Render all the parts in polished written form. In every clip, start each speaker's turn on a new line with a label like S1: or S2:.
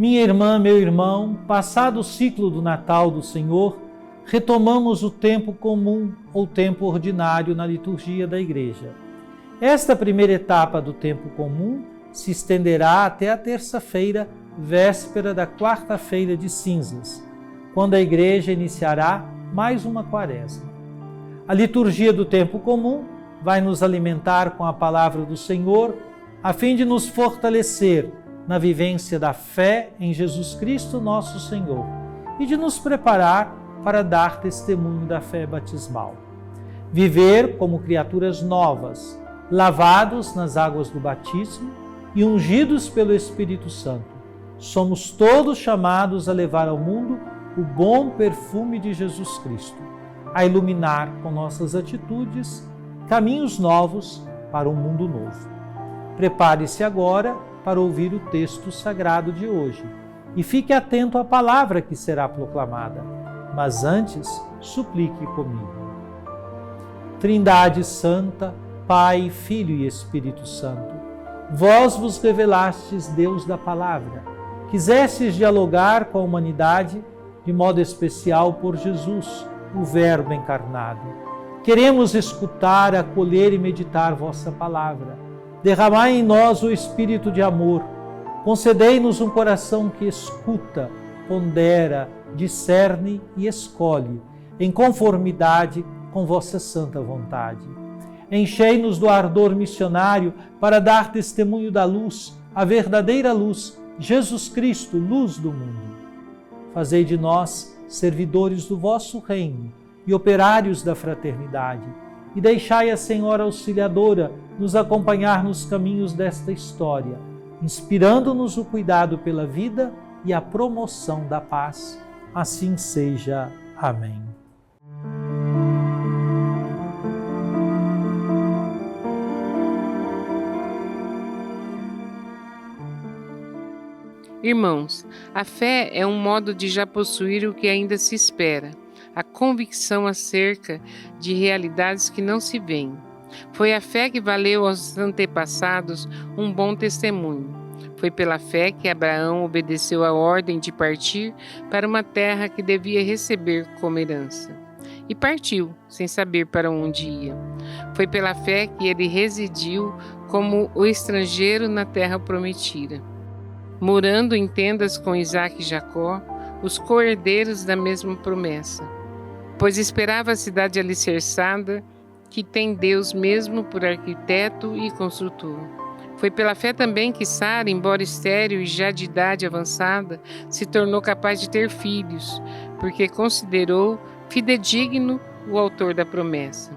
S1: Minha irmã, meu irmão, passado o ciclo do Natal do Senhor, retomamos o tempo comum ou tempo ordinário na liturgia da Igreja. Esta primeira etapa do tempo comum se estenderá até a terça-feira, véspera da quarta-feira de cinzas, quando a Igreja iniciará mais uma quaresma. A liturgia do tempo comum vai nos alimentar com a palavra do Senhor, a fim de nos fortalecer na vivência da fé em Jesus Cristo, nosso Senhor, e de nos preparar para dar testemunho da fé batismal. Viver como criaturas novas, lavados nas águas do batismo e ungidos pelo Espírito Santo. Somos todos chamados a levar ao mundo o bom perfume de Jesus Cristo, a iluminar com nossas atitudes caminhos novos para um mundo novo. Prepare-se agora para ouvir o texto sagrado de hoje e fique atento à palavra que será proclamada, mas antes suplique comigo. Trindade Santa, Pai, Filho e Espírito Santo, vós vos revelastes Deus da palavra, quisestes dialogar com a humanidade de modo especial por Jesus, o Verbo encarnado. Queremos escutar, acolher e meditar vossa palavra. Derramai em nós o espírito de amor. Concedei-nos um coração que escuta, pondera, discerne e escolhe, em conformidade com vossa santa vontade. Enchei-nos do ardor missionário para dar testemunho da luz, a verdadeira luz, Jesus Cristo, luz do mundo. Fazei de nós servidores do vosso reino e operários da fraternidade, e deixai a Senhora Auxiliadora nos acompanhar nos caminhos desta história, inspirando-nos o cuidado pela vida e a promoção da paz. Assim seja. Amém.
S2: Irmãos, a fé é um modo de já possuir o que ainda se espera, a convicção acerca de realidades que não se veem. Foi a fé que valeu aos antepassados um bom testemunho. Foi pela fé que Abraão obedeceu a ordem de partir para uma terra que devia receber como herança. E partiu, sem saber para onde ia. Foi pela fé que ele residiu como o estrangeiro na terra prometida, morando em tendas com Isaque e Jacó, os co-herdeiros da mesma promessa, pois esperava a cidade alicerçada, que tem Deus mesmo por arquiteto e construtor. Foi pela fé também que Sara, embora estéril e já de idade avançada, se tornou capaz de ter filhos, porque considerou fidedigno o autor da promessa.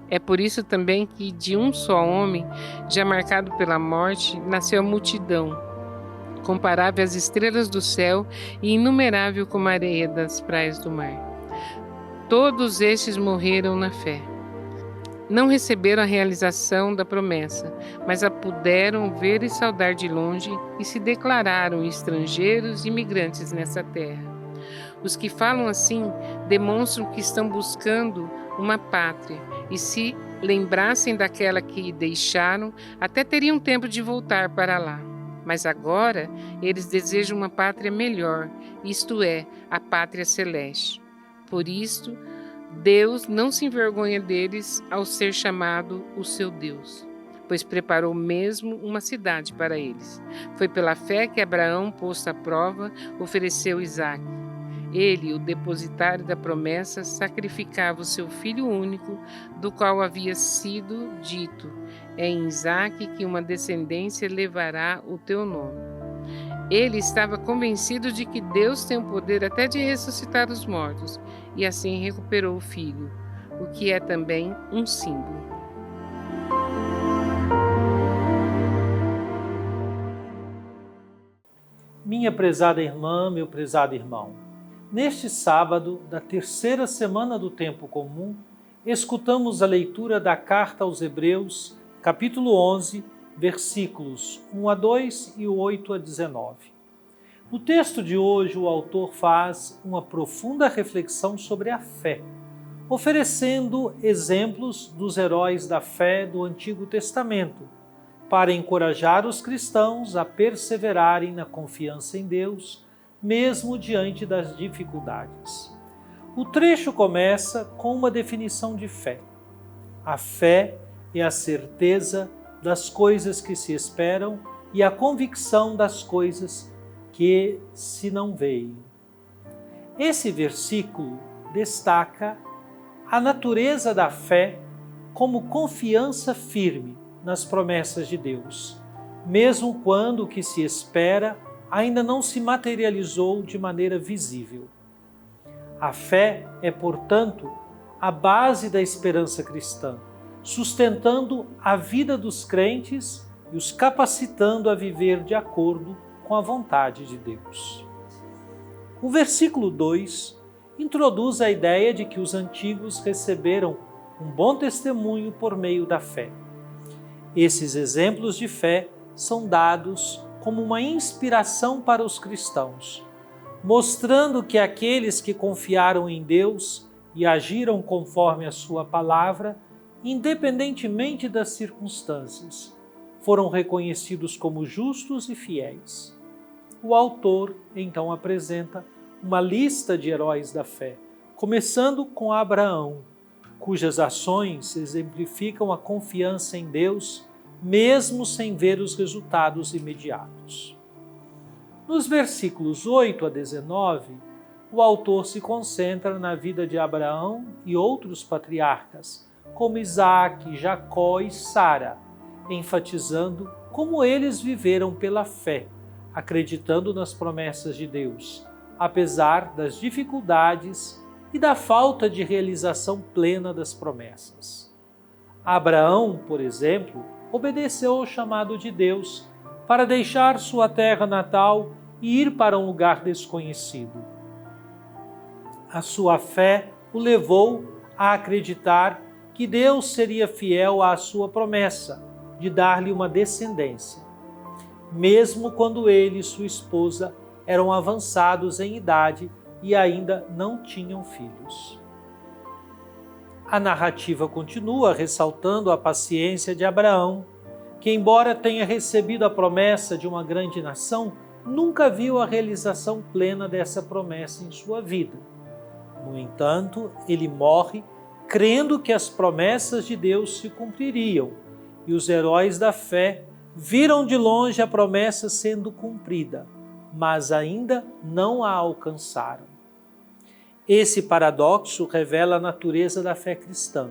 S2: É por isso também que de um só homem, já marcado pela morte, nasceu a multidão, comparável às estrelas do céu e inumerável como a areia das praias do mar. Todos estes morreram na fé. Não receberam a realização da promessa, mas a puderam ver e saudar de longe e se declararam estrangeiros e imigrantes nessa terra. Os que falam assim demonstram que estão buscando uma pátria e, se lembrassem daquela que deixaram, até teriam tempo de voltar para lá. Mas agora eles desejam uma pátria melhor, isto é, a pátria celeste. Por isto, Deus não se envergonha deles ao ser chamado o seu Deus, pois preparou mesmo uma cidade para eles. Foi pela fé que Abraão, posto à prova, ofereceu Isaque. Ele, o depositário da promessa, sacrificava o seu filho único, do qual havia sido dito: é em Isaque que uma descendência levará o teu nome. Ele estava convencido de que Deus tem o poder até de ressuscitar os mortos, e assim recuperou o filho, o que é também um símbolo.
S1: Minha prezada irmã, meu prezado irmão, neste sábado da terceira semana do tempo comum, escutamos a leitura da carta aos Hebreus, capítulo 11, versículos 1 a 2 e 8 a 19. No texto de hoje, o autor faz uma profunda reflexão sobre a fé, oferecendo exemplos dos heróis da fé do Antigo Testamento, para encorajar os cristãos a perseverarem na confiança em Deus, mesmo diante das dificuldades. O trecho começa com uma definição de fé. A fé é a certeza das coisas que se esperam e a convicção das coisas que se não veem. Esse versículo destaca a natureza da fé como confiança firme nas promessas de Deus, mesmo quando o que se espera ainda não se materializou de maneira visível. A fé é, portanto, a base da esperança cristã, sustentando a vida dos crentes e os capacitando a viver de acordo com a vontade de Deus. O versículo 2 introduz a ideia de que os antigos receberam um bom testemunho por meio da fé. Esses exemplos de fé são dados como uma inspiração para os cristãos, mostrando que aqueles que confiaram em Deus e agiram conforme a sua palavra, independentemente das circunstâncias, foram reconhecidos como justos e fiéis. O autor, então, apresenta uma lista de heróis da fé, começando com Abraão, cujas ações exemplificam a confiança em Deus, mesmo sem ver os resultados imediatos. Nos versículos 8 a 19, o autor se concentra na vida de Abraão e outros patriarcas, como Isaque, Jacó e Sara, enfatizando como eles viveram pela fé, acreditando nas promessas de Deus, apesar das dificuldades e da falta de realização plena das promessas. Abraão, por exemplo, obedeceu ao chamado de Deus para deixar sua terra natal e ir para um lugar desconhecido. A sua fé o levou a acreditar que Deus seria fiel à sua promessa de dar-lhe uma descendência, mesmo quando ele e sua esposa eram avançados em idade e ainda não tinham filhos. A narrativa continua ressaltando a paciência de Abraão, que, embora tenha recebido a promessa de uma grande nação, nunca viu a realização plena dessa promessa em sua vida. No entanto, ele morre crendo que as promessas de Deus se cumpririam, e os heróis da fé viram de longe a promessa sendo cumprida, mas ainda não a alcançaram. Esse paradoxo revela a natureza da fé cristã: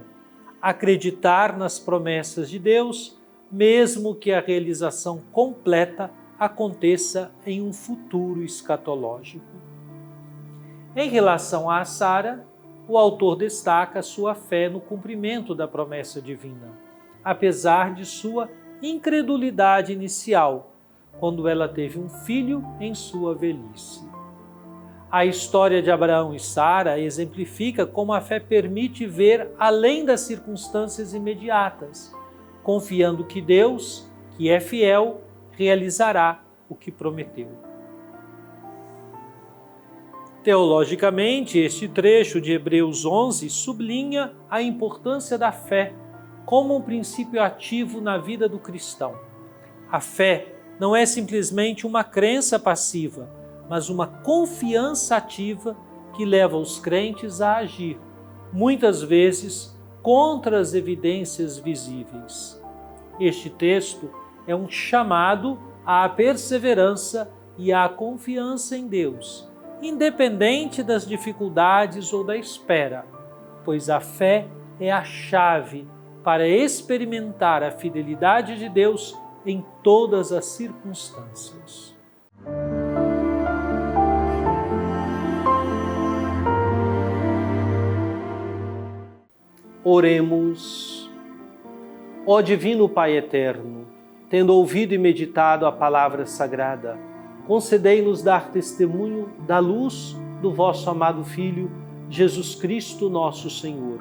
S1: acreditar nas promessas de Deus, mesmo que a realização completa aconteça em um futuro escatológico. Em relação a Sara, o autor destaca sua fé no cumprimento da promessa divina, apesar de sua incredulidade inicial, quando ela teve um filho em sua velhice. A história de Abraão e Sara exemplifica como a fé permite ver além das circunstâncias imediatas, confiando que Deus, que é fiel, realizará o que prometeu. Teologicamente, este trecho de Hebreus 11 sublinha a importância da fé como um princípio ativo na vida do cristão. A fé não é simplesmente uma crença passiva, mas uma confiança ativa que leva os crentes a agir, muitas vezes contra as evidências visíveis. Este texto é um chamado à perseverança e à confiança em Deus, independente das dificuldades ou da espera, pois a fé é a chave para experimentar a fidelidade de Deus em todas as circunstâncias. Oremos. Ó Divino Pai Eterno, tendo ouvido e meditado a palavra sagrada, concedei-nos dar testemunho da luz do vosso amado Filho, Jesus Cristo, nosso Senhor.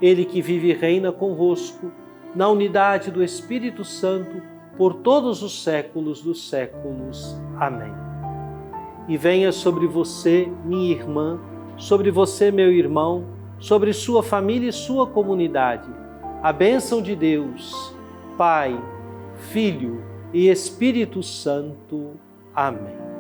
S1: Ele que vive e reina convosco, na unidade do Espírito Santo, por todos os séculos dos séculos. Amém. E venha sobre você, minha irmã, sobre você, meu irmão, sobre sua família e sua comunidade, a bênção de Deus, Pai, Filho e Espírito Santo. Amém.